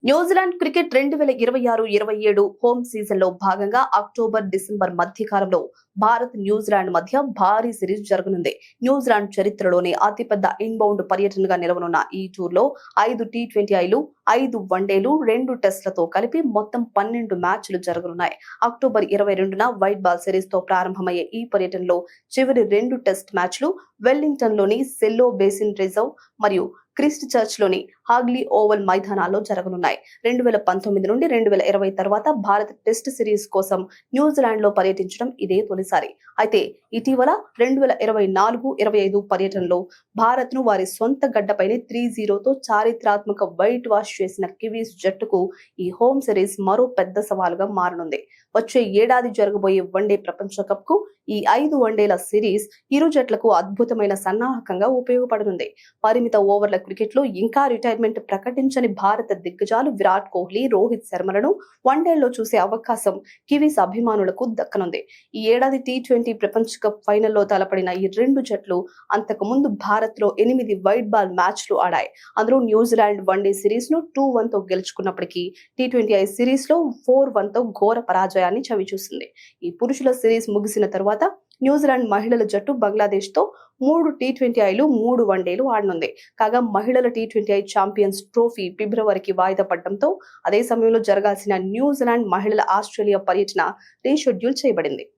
New Zealand cricket 2026-27 home season లో భాగంగా అక్టోబర్-డిసెంబర్ మధ్యకాలంలో భారత్ న్యూజిలాండ్ మధ్య భారీ సిరీస్ జరగనుంది. న్యూజిలాండ్ చరిత్రలోనే అతిపెద్ద ఇన్బౌండ్ పర్యటనగా నిలవనున్న ఈ టూర్లో 5 టీ20ఐలు, 5 వన్డేలు, 2 టెస్టులతో కలిపి మొత్తం 12 మ్యాచ్లు జరగనున్నాయి. అక్టోబర్ 22న వైట్ బాల్ సిరీస్ తో ప్రారంభమయ్యే ఈ పర్యటనలో చివరి 2 టెస్ట్ మ్యాచ్లు వెల్లింగ్టన్ లోని సెల్లో బేసిన్ రిజర్వ్ మరియు క్రిస్ట్ చర్చ్ లోని హాగ్లీ ఓవల్ మైదానాల్లో జరగనున్నాయి. 2019 నుండి 2020 తర్వాత భారత్ టెస్ట్ సిరీస్ కోసం న్యూజిలాండ్ లో పర్యటించడం ఇదే తొలిసారి. అయితే ఇటీవల 2024-25 పర్యటనలో భారత్ ను వారి సొంత గడ్డపైనే 3-0తో చారిత్రాత్మక వైట్ వాష్ చేసిన కివీస్ జట్టుకు ఈ హోమ్ సిరీస్ మరో పెద్ద సవాలుగా మారనుంది. వచ్చే ఏడాది జరగబోయే వన్డే ప్రపంచ కప్ కు ఈ 5 వన్డేల సిరీస్ ఇరు జట్లకు అద్భుతమైన సన్నాహకంగా ఉపయోగపడనుంది. పరిమిత ఓవర్ల క్రికెట్ లో ఇంకా రిటైర్మెంట్ ప్రకటించని భారత దిగ్గజాలు విరాట్ కోహ్లీ, రోహిత్ శర్మలను వన్డేల్లో చూసే అవకాశం కివీస్ అభిమానులకు దక్కనుంది. ఈ ఏడాది టీ20 ప్రపంచ కప్ ఫైనల్లో తలపడిన ఈ రెండు జట్లు అంతకు ముందు భారత్ లో 8 వైట్ బాల్ మ్యాచ్లు ఆడాయి. అందులో న్యూజిలాండ్ వన్డే సిరీస్ ను 2-1తో గెలుచుకున్నప్పటికీ టీ20ఐ సిరీస్ లో 4-1తో ఘోర పరాజయాన్ని చవిచూసింది. ఈ పురుషుల సిరీస్ ముగిసిన తరువాత న్యూజిలాండ్ మహిళల జట్టు బంగ్లాదేశ్ తో 3 టీ20ఐలు, 3 వన్డేలు ఆడనుంది. కాగా మహిళల టీ20ఐ ఛాంపియన్స్ ట్రోఫీ ఫిబ్రవరికి వాయిదా పడడంతో అదే సమయంలో జరగాల్సిన న్యూజిలాండ్ మహిళల ఆస్ట్రేలియా పర్యటన రీషెడ్యూల్ చేయబడింది.